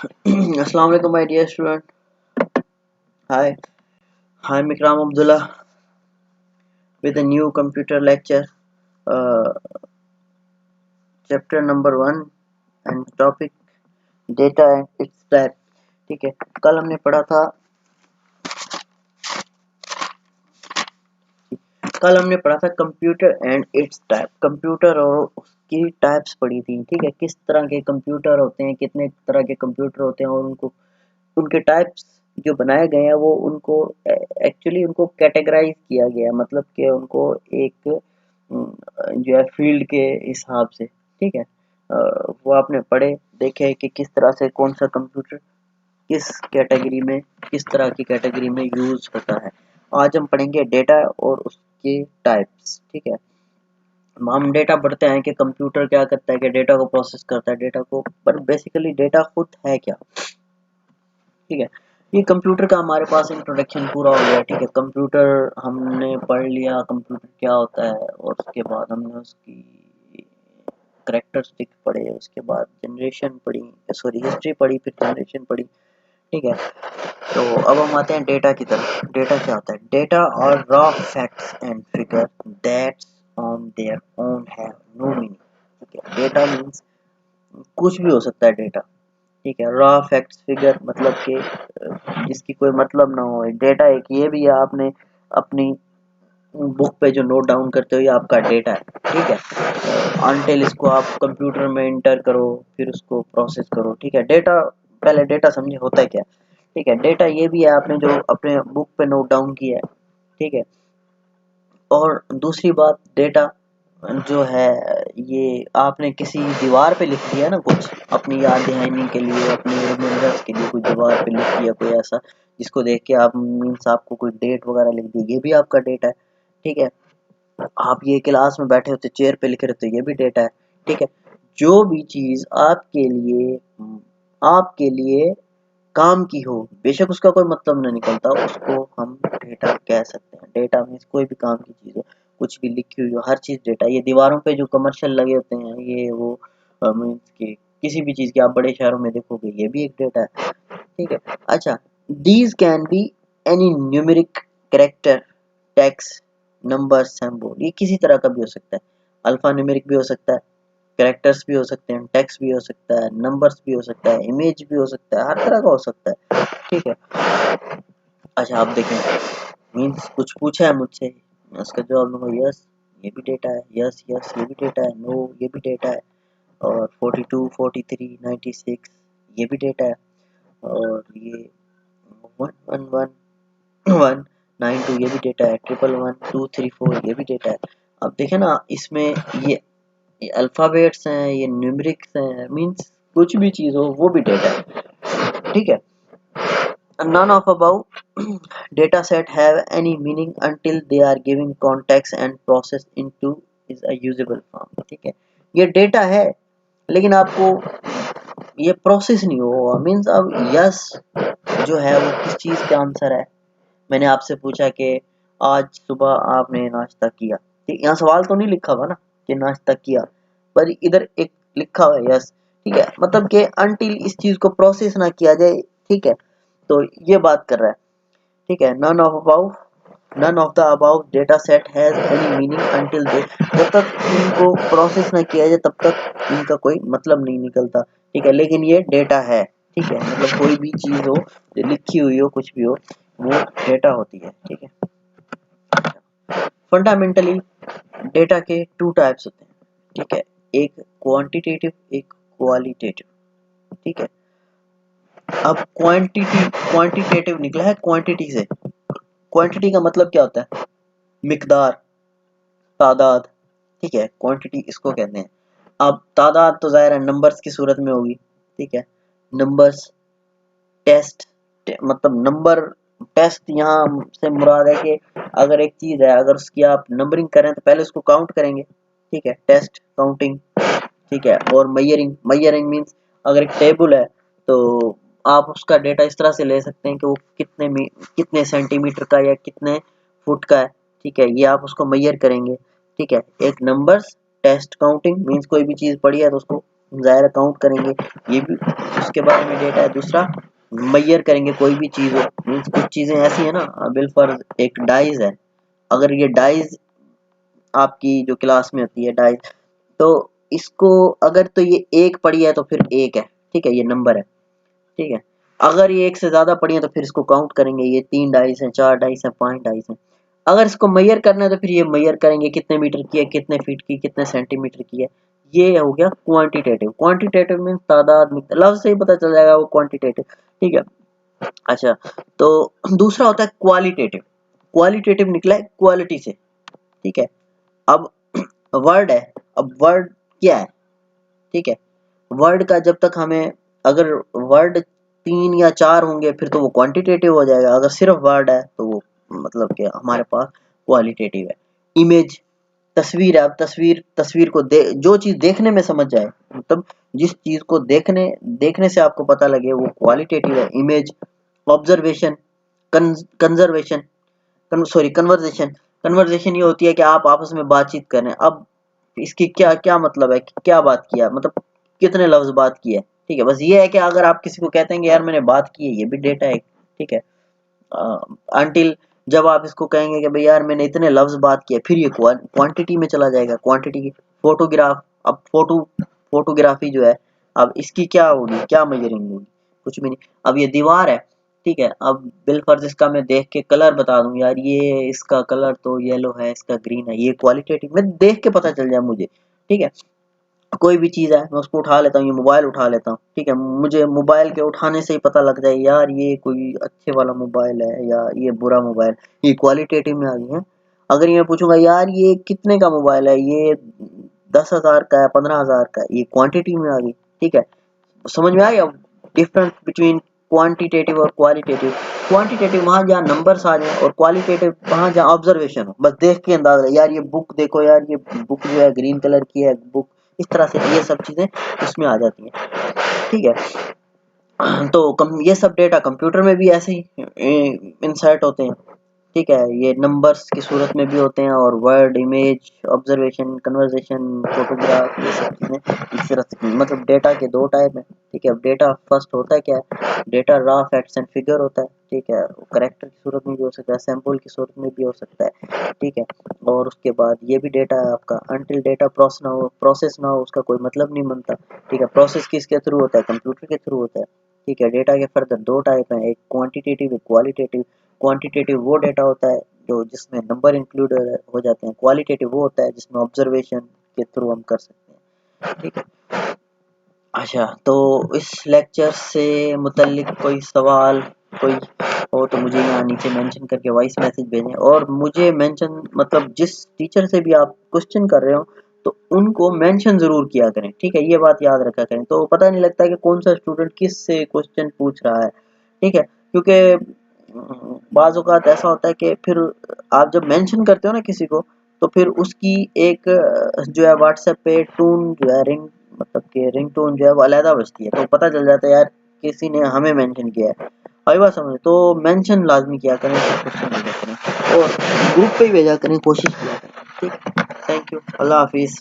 Assalamu alaikum, my dear student. Hi, I'm Ikram Abdullah with a new computer lecture, uh, chapter number 1 and topic data and its type. ठीक है, कल हमने पढ़ा था computer and it's type. Computer और उसकी types पढ़ी थी। ठीक है, किस तरह के कंप्यूटर होते हैं, कितने तरह के कंप्यूटर होते हैं और उनको उनके टाइप्स जो बनाए गए हैं वो उनको एक्चुअली उनको कैटेगराइज किया गया, मतलब कि उनको एक जो है फील्ड के हिसाब से। ठीक है, वो आपने पढ़े देखे कि किस तरह से कौन सा कंप्यूटर किस कैटेगरी में, किस तरह की कैटेगरी में यूज होता है। आज हम पढ़ेंगे डेटा और उसके टाइप्स। ठीक है, हम डेटा पढ़ते हैं कि कंप्यूटर क्या करता है, कि डेटा को प्रोसेस करता है डेटा को, पर बेसिकली डेटा खुद है क्या। ठीक है, ये कंप्यूटर का हमारे पास इंट्रोडक्शन पूरा हो गया। ठीक है, कंप्यूटर हमने पढ़ लिया कंप्यूटर क्या होता है, और उसके बाद हमने उसकी करेक्टरिस्टिक पढ़े, उसके बाद जनरेशन पढ़ी, सॉरी हिस्ट्री पढ़ी, फिर जनरेशन पढ़ी। ठीक है, तो अब हम आते हैं डेटा की तरफ। डेटा क्या होता है? डेटा और raw facts and figure that's on their own have no meaning. ठीक है, डेटा मीन्स कुछ भी हो सकता है डेटा। ठीक है, रॉ फैक्ट्स फिगर मतलब कि जिसकी कोई मतलब ना हो। डेटा एक ये भी है, आपने अपनी बुक पे जो नोट डाउन करते हो ये आपका डेटा है। ठीक है, अनटिल इसको आप कंप्यूटर में इंटर करो फिर उसको प्रोसेस करो। ठीक है, डेटा पहले डेटा समझे होता है क्या। ठीक है, डेटा ये भी है आपने जो अपने बुक पे नोट डाउन किया है। ठीक है, और दूसरी बात, डेटा जो है ये आपने किसी दीवार पे लिख दिया ना, कुछ अपनी याद दहानी के लिए, अपनी रिमेम्बरेंस के लिए, कुछ दीवार पे लिख दिया कोई ऐसा जिसको देख के आप मीन्स आपको कोई डेट वगैरह लिख दी, ये भी आपका डेटा है। ठीक है, आप ये क्लास में बैठे होते चेयर पे लिख रहे होते, ये भी डेटा है। ठीक है, जो भी चीज आपके लिए काम की हो, बेशक उसका कोई मतलब ना निकलता, उसको हम डेटा कह सकते हैं। डेटा मीन्स कोई भी काम की चीज हो, कुछ भी लिखी हुई हो, हर चीज डेटा। ये दीवारों पे जो कमर्शियल लगे होते हैं ये वो मीन्स के किसी भी चीज के आप बड़े शहरों में देखोगे ये भी एक डेटा है। ठीक है, अच्छा, these can be any numeric character, text, number, symbol, ये किसी तरह का भी हो सकता है। अल्फा न्यूमेरिक भी हो सकता है, कैरेक्टर्स भी हो सकते हैं, टेक्स्ट भी हो सकता है, नंबर्स भी हो सकता है, इमेज भी हो सकता है, हर तरह का हो सकता है। ठीक है, अच्छा आप देखें, मीन्स कुछ पूछा है मुझसे, मैं उसका जवाब दूंगा यस ये भी डेटा है, यस यस ये भी डेटा है, नो ये भी डेटा है, और 42 43 96 ये भी डेटा है, और ये 111 192 ये भी डेटा है, 111 234 ये भी डेटा है। अब देखें ना, इसमें ये अल्फाबेट्स हैं, ये न्यूमेरिक्स हैं, मीन्स कुछ भी चीज हो वो भी डेटा है। ठीक है, none of above data set have any meaning until they are given context and processed into is a usable form। ठीक है, ये डेटा है लेकिन आपको ये प्रोसेस नहीं हुआ, मीन्स अब यस जो है वो किस चीज का आंसर है। मैंने आपसे पूछा कि आज सुबह आपने नाश्ता किया, ठीक, यहाँ सवाल तो नहीं लिखा हुआ ना कि नाश्ता किया, पर इधर एक लिखा हुआ है यस। ठीक है, मतलब कि अनटिल इस चीज को प्रोसेस ना किया जाए, ठीक है, तो ये बात कर रहा है। ठीक है, none of the above data set has any meaning until they, जब तक इनको प्रोसेस ना किया जाए तब तक इनका कोई मतलब नहीं निकलता। ठीक है, लेकिन ये डेटा है। ठीक है, मतलब कोई भी चीज हो जो लिखी हुई हो, कुछ भी हो, वो डेटा होती है। ठीक है, फंडामेंटली डेटा के टू टाइप्स होते हैं। ठीक है, एक क्वांटिटेटिव, एक क्वालिटेटिव। ठीक है, अब क्वांटिटेटिव निकला है क्वांटिटी से। क्वांटिटी का मतलब क्या होता है? मिकदार, तादाद। ठीक है, क्वांटिटी इसको कहते हैं। अब तादाद तो जाहिर है नंबर्स की सूरत में होगी। ठीक है, नंबर्स, टेस्ट, मतलब नंबर, टेस्ट यहाँ से मुराद है कि अगर एक चीज है, अगर उसकी आप नंबरिंग करें तो पहले उसको काउंट करेंगे। ठीक है, टेस्ट काउंटिंग। ठीक है, और मयरिंग मींस अगर एक टेबल है तो आप उसका डेटा इस तरह से ले सकते हैं कि वो कितने सेंटीमीटर का या कितने फुट का है। ठीक है, ये आप उसको मैयर करेंगे। ठीक है, एक नंबर्स, टेस्ट, काउंटिंग मींस कोई भी चीज पड़ी है तो उसको ज़ाहिर काउंट करेंगे, ये भी उसके बारे में डेटा है। दूसरा मेजर करेंगे कोई भी चीज़ हो, मीन्स कुछ चीज़ें ऐसी है ना, बिलफर्ज एक डाइज है, अगर ये डाइज आपकी जो क्लास में होती है डाइज, तो इसको अगर तो ये एक पड़ी है तो फिर एक है, ठीक है, ये नंबर है, ठीक है। अगर ये एक से ज्यादा पड़ी है तो फिर इसको काउंट करेंगे, ये 3 डाइस हैं, 4 डाइस हैं, 5 डाइस हैं। अगर इसको मेजर करना है तो फिर ये मेजर करेंगे कितने मीटर की है, कितने फीट की, कितने सेंटीमीटर की है। ये हो गया क्वांटिटेटिव। क्वांटिटेटिव मीन्स तादाद, लफ्ज से ही पता चल जाएगा वो क्वांटिटेटिव, ठीक है। अच्छा, तो दूसरा होता है क्वालिटेटिव। क्वालिटेटिव निकला है क्वालिटी से, ठीक है। अब वर्ड है, अब वर्ड क्या है, ठीक है। वर्ड का जब तक हमें, अगर वर्ड 3 या 4 होंगे फिर तो वो क्वांटिटेटिव हो जाएगा, अगर सिर्फ वर्ड है तो वो मतलब कि हमारे पास क्वालिटेटिव है। इमेज तस्वीर है, अब तस्वीर को जो चीज देखने में समझ जाए, मतलब जिस चीज को देखने से आपको पता लगे वो क्वालिटेटिव है। Image, observation, conservation, sorry conversation. Conversation ये होती है कि आप आपस में बातचीत कर रहे हैं। अब इसकी क्या क्या मतलब है, क्या बात किया, मतलब कितने लफ्ज बात किए, ठीक है। बस ये है कि अगर आप किसी को कहते हैं कि यार मैंने बात की है, ये भी डेटा है, ठीक है। अनटिल जब आप इसको कहेंगे कि भाई यार मैंने इतने लफ्ज बात किए, फिर ये क्वांटिटी में चला जाएगा, क्वांटिटी की। फोटोग्राफ, अब फोटोग्राफी जो है, अब इसकी क्या होगी, क्या मेजरिंग होगी, कुछ भी नहीं। अब ये दीवार है, ठीक है, अब बिलफर्ज इसका मैं देख के कलर बता दूं, यार ये इसका कलर तो येलो है, इसका ग्रीन है, ये क्वालिटेटिव, मैं देख के पता चल जाए मुझे, ठीक है। कोई भी चीज़ है मैं उसको उठा लेता हूँ, ये मोबाइल उठा लेता हूँ, ठीक है, मुझे मोबाइल के उठाने से ही पता लग जाए यार ये कोई अच्छे वाला मोबाइल है या ये बुरा मोबाइल, ये क्वालिटेटिव में आ गई है। अगर ये मैं पूछूंगा यार ये कितने का मोबाइल है, ये 10,000 का है, 15,000 का है, ये क्वांटिटी में आ गई, ठीक है। समझ में आ गया डिफरेंस बिटवीन क्वांटिटेटिव और क्वालिटेटिव। क्वांटिटेटिव वहां जहाँ नंबर्स आ जाए और क्वालिटेटिव वहां जहाँ ऑब्जर्वेशन हो, बस देख के अंदाजा है, यार ये बुक देखो, यार ये बुक जो है ग्रीन कलर की है बुक, इस तरह से ये सब चीजें उसमें आ जाती हैं, ठीक है। तो ये सब डेटा कंप्यूटर में भी ऐसे ही इंसर्ट होते हैं, ठीक है। ये नंबर्स की सूरत में भी होते हैं, और word, image, observation, conversation, photograph, ये सब चीजें इस तरह से, मतलब डेटा के 2 टाइप हैं, ठीक है। अब डेटा फर्स्ट होता है क्या है, data raw facts and figure होता है, ठीक है, करेक्टर की सूरत में भी हो सकता है, सैंपल की सूरत में भी हो सकता है, ठीक है। और उसके बाद ये भी डेटा है आपका, अनटिल डेटा प्रोसेस ना हो उसका कोई मतलब नहीं बनता, ठीक है। प्रोसेस किसके थ्रू होता है, कंप्यूटर के थ्रू होता है, ठीक है। डेटा के फर्दर 2 टाइप हैं, एक क्वांटिटेटिव, एक क्वालिटेटिव। क्वांटिटेटिव वो डेटा होता है जो जिसमें नंबर इंक्लूड हो जाते हैं, क्वालिटेटिव वो होता है जिसमें ऑब्जर्वेशन के थ्रू हम कर सकते हैं, ठीक है। अच्छा, तो इस लेक्चर से मुतल्लिक कोई सवाल कोई हो तो मुझे यहाँ नीचे मेंशन करके वॉइस मैसेज भेजें, और मुझे मेंशन, मतलब जिस टीचर से भी आप क्वेश्चन कर रहे हो तो उनको मेंशन जरूर किया करें, ठीक है, ये बात याद रखा करें, तो पता नहीं लगता कि कौन सा स्टूडेंट किस से क्वेश्चन पूछ रहा है, ठीक है। क्योंकि बाज़ औक़ात ऐसा होता है कि फिर आप जब मेंशन करते हो ना किसी को, तो फिर उसकी एक जो है व्हाट्सएप पे टून जो है रिंग, मतलब कि रिंग टोन जो है वो अलहदा बजती है, तो पता चल जाता है यार किसी ने हमें मेंशन किया है। आई बात समझ, तो मेंशन लाजमी किया करें, क्वेश्चन भेजा करें और ग्रुप पे ही भेजा करें, कोशिश किया करें, ठीक। थैंक यू, अल्लाह हाफिज़।